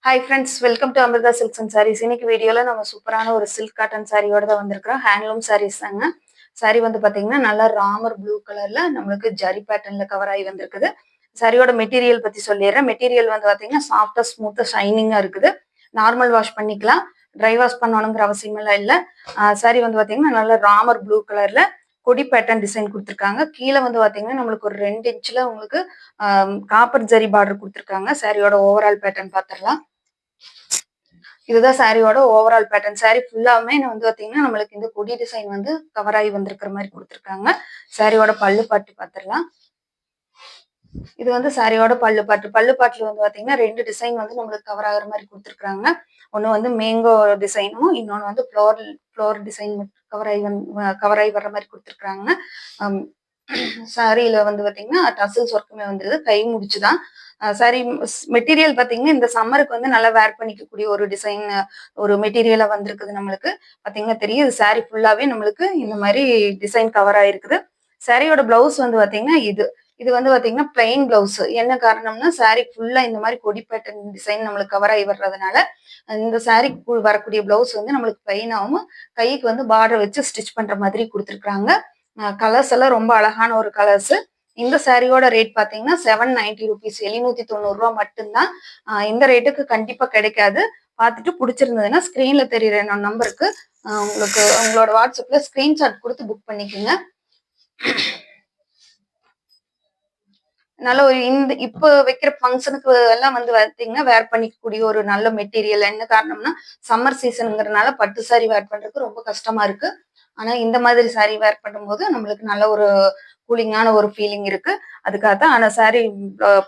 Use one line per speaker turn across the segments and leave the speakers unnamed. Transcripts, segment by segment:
Hi friends, welcome to Amirtha Silks and Sarees. இன்னைக்கு வீடியோவில் நம்ம சூப்பரான ஒரு சில்க் காட்டன் சாரியோட தான் வந்திருக்கிறோம். ஹேண்ட்லூம் சாரீஸ் தாங்க. சாரி வந்து பார்த்தீங்கன்னா நல்லா ராமர் ப்ளூ கலர்ல நம்மளுக்கு ஜரி பேட்டர்ன்ல கவர் ஆகி வந்திருக்குது. சாரியோட மெட்டீரியல் பத்தி சொல்லிடுறேன். மெட்டீரியல் வந்து பார்த்தீங்கன்னா சாஃப்டா ஸ்மூத்தா ஷைனிங்கா இருக்குது. நார்மல் வாஷ் பண்ணிக்கலாம், ட்ரை வாஷ் பண்ணணுங்கிற அவசியமெல்லாம் இல்லை. சாரி வந்து பார்த்தீங்கன்னா நல்லா ராமர் ப்ளூ கலர்ல கொடி பேட்டர்ன் டிசைன் கொடுத்துருக்காங்க. கீழே வந்து பார்த்தீங்கன்னா நம்மளுக்கு ஒரு 2 இன்ச்சில் உங்களுக்கு காப்பர் ஜரி பார்டர் கொடுத்துருக்காங்க. சாரியோட ஓவரால் பேட்டர்ன் பார்த்துடலாம். இதுதான் சாரியோட ஓவரால் பேட்டர்ன். சாரி ஃபுல்லாமே வந்து பாத்தீங்கன்னா நம்மளுக்கு இந்த கொடி டிசைன் வந்து கவர் ஆகி வந்திருக்கிற மாதிரி கொடுத்துருக்காங்க. சாரியோட பல்லு பாட்டு பார்த்துடலாம். இது வந்து சாரியோட பல்லு பாட்டு. பல்லு பாட்டுல வந்து பாத்தீங்கன்னா 2 டிசைன் வந்து நம்மளுக்கு கவர் ஆகுற மாதிரி கொடுத்துருக்காங்க. ஒன்னு வந்து மேங்கோ டிசைனும், இன்னொன்னு வந்து ஃப்ளோர் டிசைன் கவர் ஆகி வர்ற மாதிரி கொடுத்துருக்காங்க. சாரியில வந்து பாத்தீங்கன்னா டசல்ஸ் ஒர்க்குமே வந்துருது. கை முடிச்சுதான் சாரி. மெட்டீரியல் பாத்தீங்கன்னா இந்த சம்மருக்கு வந்து நல்லா வேர் பண்ணிக்கக்கூடிய ஒரு டிசைன் ஒரு மெட்டீரியலா வந்திருக்குது. நம்மளுக்கு பாத்தீங்கன்னா தெரியும், சாரி ஃபுல்லாவே நம்மளுக்கு இந்த மாதிரி டிசைன் கவர் ஆயிருக்குது. சாரியோட பிளவுஸ் வந்து பாத்தீங்கன்னா இது வந்து பாத்தீங்கன்னா பிளைன் பிளவுஸ். என்ன காரணம்னா சாரி ஃபுல்லா இந்த மாதிரி கொடி பேட்டர்ன் டிசைன் நம்மளுக்கு கவர் ஆகி வர்றதுனால இந்த சாரிக்கு வரக்கூடிய பிளவுஸ் வந்து நம்மளுக்கு பிளைனாகவும் கைக்கு வந்து பார்டர் வச்சு ஸ்டிச் பண்ற மாதிரி கொடுத்துருக்காங்க. கலர்ஸ் எல்லாம் ரொம்ப அழகான ஒரு கலர்ஸ். இந்த சாரியோட ரேட் பாத்தீங்கன்னா 790 ருபீஸ், 790 ரூபா மட்டும்தான். இந்த ரேட்டுக்கு கண்டிப்பா கிடைக்காது. பார்த்துட்டு பிடிச்சிருந்ததுன்னா ஸ்கிரீன்ல தெரியுற நம்பருக்கு உங்களுக்கு உங்களோட வாட்ஸ்அப்ல ஸ்கிரீன்ஷாட் கொடுத்து புக் பண்ணிக்கோங்க. நல்ல ஒரு இந்த இப்போ வைக்கிற ஃபங்க்ஷனுக்கு எல்லாம் வந்து பார்த்தீங்கன்னா வேர் பண்ணிக்கக்கூடிய ஒரு நல்ல மெட்டீரியல். என்ன காரணம்னா சம்மர் சீசனுங்கிறதுனால பட்டு சாரி வேர் பண்றதுக்கு ரொம்ப கஷ்டமா இருக்கு. ஆனா இந்த மாதிரி சாரி வேர் பண்ணும்போது நம்மளுக்கு நல்ல ஒரு கூலிங்கான ஒரு ஃபீலிங் இருக்கு. அதுக்காக தான். ஆனா சாரி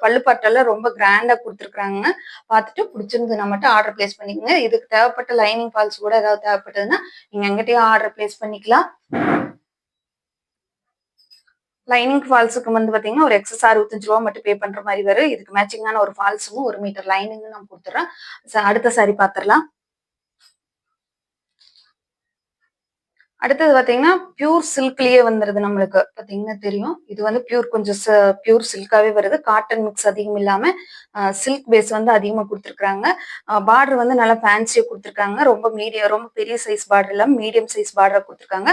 பல்லு பாட்டெல்லாம் ரொம்ப கிராண்டா கொடுத்துருக்காங்க. பார்த்துட்டு பிடிச்சிருந்ததுன்னா மட்டும் ஆர்டர் பிளேஸ் பண்ணிக்கோங்க. இதுக்கு தேவைப்பட்ட லைனிங் ஃபால்ஸ் கூட ஏதாவது தேவைப்பட்டதுன்னா நீங்க எங்கிட்டயும் ஆர்டர் பிளேஸ் பண்ணிக்கலாம். லைனிங் ஃபால்ஸுக்கு வந்து பாத்தீங்கன்னா ஒரு எக்ஸஸ் 65 ரூபா மட்டும் பே பண்ற மாதிரி வரும். இதுக்கு மேட்சிங்கான ஒரு ஃபால்ஸும் 1 மீட்டர் லைனிங்கும் நான் கொடுத்துறேன். அடுத்த சாரி பாத்திரலாம். அடுத்தது பாத்தீங்கன்னா பியூர் சில்க்லயே வந்துருது. நம்மளுக்கு பாத்தீங்கன்னா தெரியும், இது வந்து கொஞ்சம் பியூர் சில்காவே வருது. காட்டன் மிக்ஸ் அதிகம் இல்லாம சில்க் பேஸ் வந்து அதிகமா கொடுத்துருக்காங்க. பார்டர் வந்து நல்லா ஃபேன்சியா கொடுத்துருக்காங்க. ரொம்ப பெரிய சைஸ் பார்டர் இல்லாம மீடியம் சைஸ் பார்டர் கொடுத்துருக்காங்க.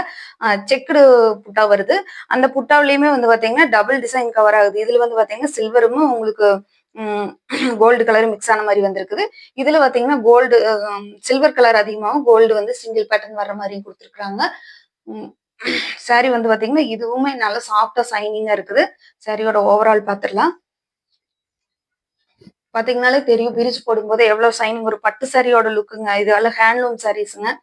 செக்குடு புட்டா வருது. அந்த புட்டாவிலயுமே வந்து பாத்தீங்கன்னா டபுள் டிசைன் கவர் ஆகுது. இதுல வந்து பாத்தீங்கன்னா சில்வரும் உங்களுக்கு கோல்டு கலர் மிக்ஸ் ஆன மாதிரி வந்திருக்குது. இதுல பாத்தீங்கன்னா கோல்டு சில்வர் கலர் அதிகமாகவும் கோல்டு வந்து சிங்கிள் பேட்டர்ன் வர்ற மாதிரியும் கொடுத்துருக்காங்க. சாரி வந்து பாத்தீங்கன்னா இதுவுமே நல்ல சாஃப்டா சைனிங்கா இருக்குது. சாரியோட ஓவரால் பாத்துடலாம். பாத்தீங்கன்னாலே தெரியும், பிரிச்சு போடும்போது எவ்வளவு சைனிங். ஒரு பட்டு சாரியோட லுக்குங்க. இது எல்லாம் ஹேண்ட்லூம் சாரீஸுங்க.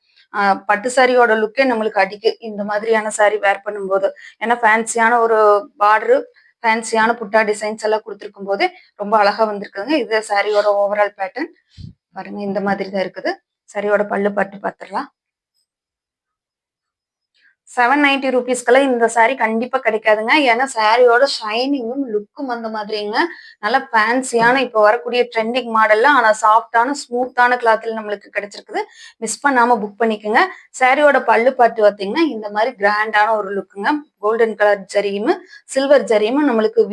பட்டு சாரியோட லுக்கே நம்மளுக்கு அடிக்கு இந்த மாதிரியான சாரி வேர் பண்ணும்போது. ஏன்னா ஃபேன்சியான ஒரு பார்டரு, ஃபேன்சியான புட்டா டிசைன்ஸ் எல்லாம் கொடுத்துருக்கும் போது ரொம்ப அழகா வந்திருக்குங்க. இது சாரியோட ஓவரால் பேட்டர்ன் பாருங்க. இந்த மாதிரி தான் இருக்குது. சாரியோட பல்லு பட்டு பார்த்துடலாம். 790 ருபீஸ்க்கெல்லாம் இந்த சாரி கண்டிப்பா கிடைக்காதுங்க. ஏன்னா சாரியோட ஷைனிங்கும் லுக்கும் அந்த மாதிரிங்க. நல்லா ஃபேன்சியான இப்போ வரக்கூடிய ட்ரெண்டிங் மாடல்ல ஆனா சாஃப்டான ஸ்மூத்தான கிளாத்ல நம்மளுக்கு கிடைச்சிருக்குது. மிஸ் பண்ணாம புக் பண்ணிக்கோங்க. சாரியோட பல்லு பாட்டு பார்த்தீங்கன்னா இந்த மாதிரி கிராண்டான ஒரு லுக்குங்க. கோல்டன் கலர் ஜரியும் சில்வர் ஜரியும் நம்மளுக்கு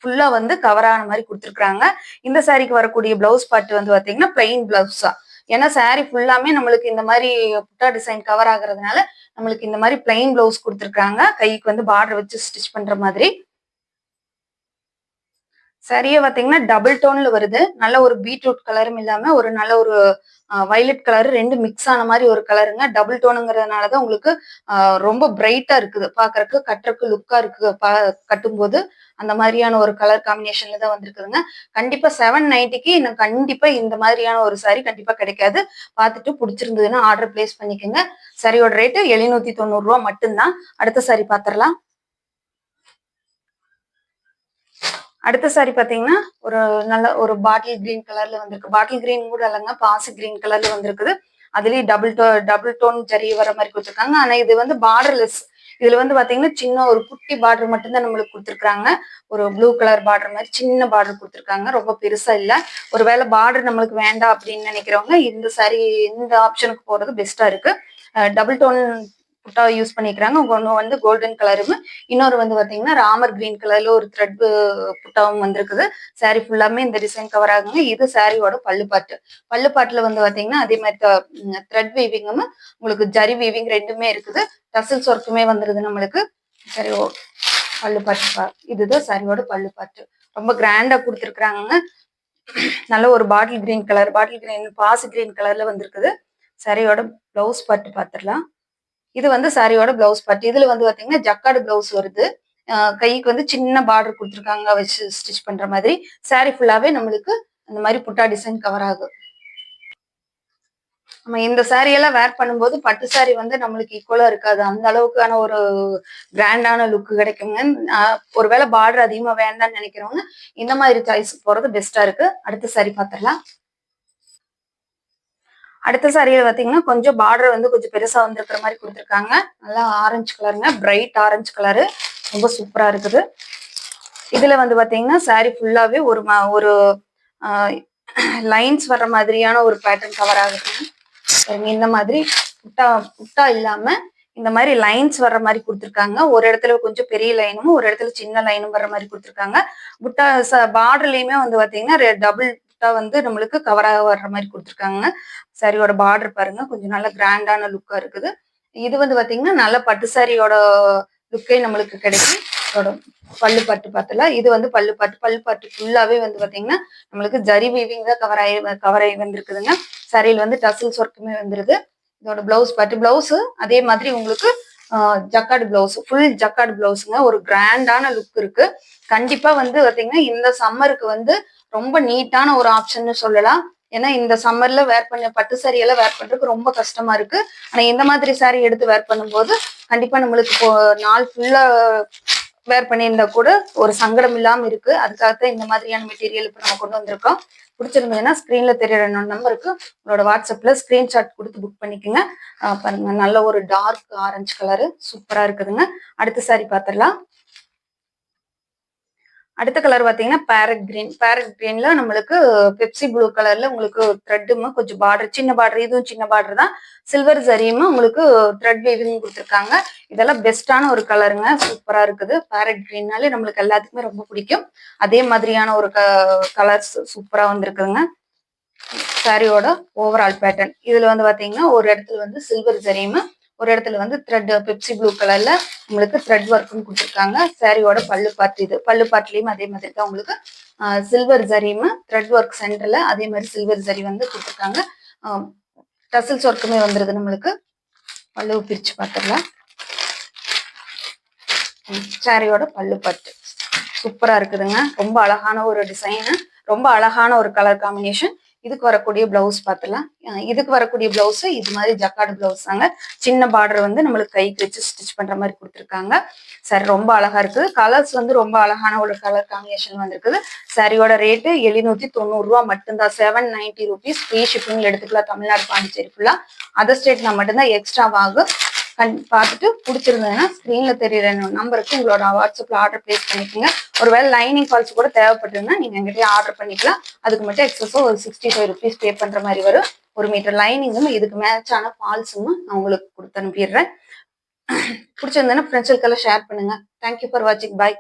ஃபுல்லா வந்து கவர் ஆன மாதிரி கொடுத்துருக்காங்க. இந்த சாரிக்கு வரக்கூடிய பிளவுஸ் பாட்டு வந்து பாத்தீங்கன்னா பிளைன் பிளவுஸா. ஏன்னா சாரி ஃபுல்லாமே நம்மளுக்கு இந்த மாதிரி புட்டா டிசைன் கவர் ஆகுறதுனால நம்மளுக்கு இந்த மாதிரி பிளைன் பிளவுஸ் கொடுத்துருக்காங்க. கைக்கு வந்து பார்டர் வச்சு ஸ்டிச் பண்ற மாதிரி. சரியா பாத்தீங்கன்னா டபுள் டோன்ல வருது. நல்ல ஒரு பீட்ரூட் கலரும் இல்லாம ஒரு நல்ல ஒரு வயலட் கலர் 2 மிக்ஸ் ஆன மாதிரி ஒரு கலருங்க. டபுள் டோனுங்கிறதுனாலதான் உங்களுக்கு ரொம்ப பிரைட்டா இருக்குது. பாக்குறதுக்கு கட்டுறக்கு லுக்கா இருக்கு. கட்டும்போது அந்த மாதிரியான ஒரு கலர் காம்பினேஷன்ல தான் வந்திருக்குதுங்க. கண்டிப்பா 790க்கு இன்னும் கண்டிப்பா இந்த மாதிரியான ஒரு சாரி கண்டிப்பா கிடைக்காது. பார்த்துட்டு பிடிச்சிருந்ததுன்னா ஆர்டர் பிளேஸ் பண்ணிக்கோங்க. சாரியோட ரேட்டு 790 ரூபா மட்டும்தான். அடுத்த சாரி பாத்திரலாம். அடுத்த சாரி பாத்தீங்கன்னா ஒரு நல்ல ஒரு பாட்டில் கிரீன் கலர்ல வந்திருக்கு. பாட்டில் கிரீன் கூட இல்லைங்க, பாசி கிரீன் கலர்ல வந்திருக்குது. அதுலயும் டபுள் டோன் ஜரி வர மாதிரி கொடுத்துருக்காங்க. ஆனா இது வந்து பார்டர்லெஸ். இதுல வந்து பாத்தீங்கன்னா சின்ன ஒரு குட்டி பார்டர் மட்டும்தான் நம்மளுக்கு கொடுத்துருக்காங்க. ஒரு ப்ளூ கலர் பார்டர் மாதிரி சின்ன பார்டர் கொடுத்துருக்காங்க. ரொம்ப பெருசா இல்ல. ஒருவேளை பார்டர் நம்மளுக்கு வேண்டாம் அப்படின்னு நினைக்கிறவங்க இந்த சாரி இந்த ஆப்ஷனுக்கு போறது பெஸ்டா இருக்கு. டபுள் டோன் புட்டாவை யூஸ் பண்ணிக்கிறாங்க. ஒன்று வந்து கோல்டன் கலரும், இன்னொரு வந்து பாத்தீங்கன்னா ராமர் கிரீன் கலர்ல ஒரு த்ரெட் புட்டாவும் வந்திருக்குது. சாரி ஃபுல்லாமே இந்த டிசைன் கவர் ஆகுங்க. இது சாரியோட பல்லுப்பாட்டு. பல்லுப்பாட்டுல வந்து பாத்தீங்கன்னா அதே மாதிரி த்ரெட் வீவிங்கும் உங்களுக்கு ஜரி வீவிங் ரெண்டுமே இருக்குது. டசல்ஸ் ஒர்க்குமே வந்துருது நம்மளுக்கு. சரி, பல்லுப்பாட்டு இதுதான் சாரியோட பல்லுப்பாட்டு. ரொம்ப கிராண்டா கொடுத்துருக்குறாங்க. நல்ல ஒரு bottle green colour, bottle green பாசி கிரீன் கலர்ல வந்திருக்குது. சாரியோட பிளவுஸ் பாட்டு பாத்துடலாம். இது வந்து சாரியோட பிளவுஸ் பாட்டு. இதுல வந்து பாத்தீங்கன்னா ஜக்கார்டு பிளவுஸ் வருது. கைக்கு வந்து சின்ன பார்டர் கொடுத்துருக்காங்க வச்சு ஸ்டிச் பண்ற மாதிரி. சாரி ஃபுல்லாவே நம்மளுக்கு அந்த மாதிரி புட்டா டிசைன் கவர் ஆகும். நம்ம இந்த சாரி எல்லாம் வேர் பண்ணும்போது பட்டு சாரி வந்து நம்மளுக்கு ஈக்குவலா இருக்காது. அந்த அளவுக்கான ஒரு கிராண்டான லுக் கிடைக்குங்க. ஒருவேளை பார்டர் அதிகமா வேண்டாம்னு நினைக்கிறவங்க இந்த மாதிரி சாய்ஸ் போறது பெஸ்டா இருக்கு. அடுத்த சாரி பாத்திரலாம். அடுத்த சாரியில பாத்தீங்கன்னா கொஞ்சம் பார்டர் வந்து கொஞ்சம் பெருசா வந்திருக்கிற மாதிரி கொடுத்துருக்காங்க. நல்லா ஆரஞ்சு கலருங்க, பிரைட் ஆரஞ்சு கலரு, ரொம்ப சூப்பரா இருக்குது. இதுல வந்து பாத்தீங்கன்னா சாரி ஃபுல்லாவே ஒரு லைன்ஸ் வர்ற மாதிரியான ஒரு பேட்டர்ன் கவர் ஆகுது. இந்த மாதிரி புட்டா புட்டா இல்லாம இந்த மாதிரி லைன்ஸ் வர்ற மாதிரி கொடுத்துருக்காங்க. ஒரு இடத்துல கொஞ்சம் பெரிய லைனும் ஒரு இடத்துல சின்ன லைனும் வர்ற மாதிரி கொடுத்துருக்காங்க. புட்டா பார்டர்லயுமே வந்து பாத்தீங்கன்னா டபுள் புட்டா வந்து நம்மளுக்கு கவராக வர்ற மாதிரி கொடுத்துருக்காங்க. சாரியோட பார்டர் பாருங்க, கொஞ்சம் நல்ல கிராண்டான லுக்கா இருக்குது. இது வந்து பாத்தீங்கன்னா நல்ல பட்டு சாரியோட லுக்கே நம்மளுக்கு கிடைக்கும். பல்லுப்பாட்டு பார்த்தல, இது வந்து பல்லுப்பாட்டு ஃபுல்லாவே வந்து பாத்தீங்கன்னா நம்மளுக்கு ஜரி வீவிங் தான் கவர் ஆகி வந்திருக்குதுங்க. சாரியில் வந்து டசல்ஸ் ஒர்க்குமே வந்துருது. இதோட பிளவுஸ் பாட்டு, பிளவுஸ் அதே மாதிரி உங்களுக்கு ஜக்கார்டு பிளவுஸ், ஃபுல் ஜக்கார்டு பிளவுஸுங்க. ஒரு கிராண்டான லுக் இருக்கு. கண்டிப்பா வந்து பாத்தீங்கன்னா இந்த சம்மருக்கு வந்து ரொம்ப நீட்டான ஒரு ஆப்ஷன் சொல்லலாம். ஏன்னா இந்த சம்மர்ல வேர் பண்ண பட்டு சாரி எல்லாம் வேர் பண்றதுக்கு ரொம்ப கஷ்டமா இருக்கு. ஆனா இந்த மாதிரி சாரி எடுத்து வேர் பண்ணும்போது கண்டிப்பா நம்மளுக்கு இப்போ நாள் ஃபுல்லா வேர் பண்ணியிருந்தா கூட ஒரு சங்கடம் இல்லாம இருக்கு. அதுக்காகத்தான் இந்த மாதிரியான மெட்டீரியல் இப்போ நம்ம கொண்டு வந்திருக்கோம். பிடிச்சிருந்ததுன்னா ஸ்கிரீன்ல தெரியற நம்பருக்கு உங்களோட வாட்ஸ்அப்ல ஸ்கிரீன்ஷாட் கொடுத்து புக் பண்ணிக்கோங்க. பாருங்க, நல்ல ஒரு டார்க் ஆரஞ்சு கலரு சூப்பரா இருக்குதுங்க. அடுத்த சாரி பாத்திரலாம். அடுத்த கலர் பாத்தீங்கன்னா பேரட் கிரீன். பேரட் கிரீன்ல நம்மளுக்கு பெப்சி ப்ளூ கலர்ல உங்களுக்கு த்ரெட்டுமா கொஞ்சம் பார்டர், சின்ன பார்டர், இதுவும் சின்ன பார்டர் தான். சில்வர் ஜரியுமா உங்களுக்கு த்ரெட் வீவிங் கொடுத்துருக்காங்க. இதெல்லாம் பெஸ்டான ஒரு கலருங்க, சூப்பரா இருக்குது. பேரட் கிரீன்னாலே நம்மளுக்கு எல்லாத்துக்குமே ரொம்ப பிடிக்கும். அதே மாதிரியான ஒரு கலர்ஸ் சூப்பரா வந்திருக்குதுங்க. சாரியோட ஓவரால் பேட்டர்ன் இதுல வந்து பாத்தீங்கன்னா ஒரு இடத்துல வந்து சில்வர் ஜரியுமா, ஒரு இடத்துல வந்து த்ரெட் பெப்சி ப்ளூ கலர்ல உங்களுக்கு த்ரெட் ஒர்க்கும் கொடுத்துருக்காங்க. சாரியோட பல்லு பார்ட், இது பல்லு பார்ட்லயும் அதே மாதிரி தான் உங்களுக்கு சில்வர் ஜரியுமா த்ரெட் ஒர்க் சென்டர்ல அதே மாதிரி சில்வர் ஜரி வந்து கொடுத்துருக்காங்க. டசல்ஸ் ஒர்க்குமே வந்துருது நம்மளுக்கு. பல்லு பிரிச்சு பார்த்துடலாம். சாரியோட பல்லு பட்டு சூப்பரா இருக்குதுங்க. ரொம்ப அழகான ஒரு டிசைனு, ரொம்ப அழகான ஒரு கலர் காம்பினேஷன். இதுக்கு வரக்கூடிய பிளவுஸ் பார்த்துலாம். இதுக்கு வரக்கூடிய பிளவுஸ் இது மாதிரி ஜக்கார்டு பிளவுஸ் தாங்க. சின்ன பார்டர் வந்து நம்மளுக்கு கைக்கு வச்சு ஸ்டிச் பண்ற மாதிரி கொடுத்துருக்காங்க. சரி, ரொம்ப அழகா இருக்குது. கலர்ஸ் வந்து ரொம்ப அழகான ஒரு கலர் காம்பினேஷன் வந்திருக்குது. சாரியோட ரேட்டு 790 ரூபா மட்டும்தான். 790 rupees. ஃப்ரீ ஷிப்பிங்ல எடுத்துக்கலாம். தமிழ்நாடு, பாண்டிச்சேரி ஃபுல்லா. அதர் ஸ்டேட்னா மட்டும்தான் எக்ஸ்ட்ரா ஆகும். பார்த்துட்டு பிடிச்சிருந்ததுன்னா ஸ்க்ரீன்ல தெரியுற நம்பருக்கு உங்களோட வாட்ஸ்அப்ல ஆர்டர் பிளேஸ் பண்ணிக்கோங்க. ஒருவேளை லைனிங் ஃபால்ஸ் கூட தேவைப்பட்டதுன்னா நீங்க எங்கிட்டயே ஆர்டர் பண்ணிக்கலாம். அதுக்கு மட்டும் எக்ஸஸோ ஒரு 65 rupees பே பண்ற மாதிரி வரும். 1 மீட்டர் லைனிங்கும் இதுக்கு மேட்சான ஃபால்ஸும் நான் உங்களுக்கு கொடுத்து அனுப்பிடுறேன். பிடிச்சிருந்தேன்னா ஃப்ரெண்ட்ஸுக்கெல்லாம் ஷேர் பண்ணுங்க. தேங்க்யூ ஃபார் வாட்சிங். பாய்.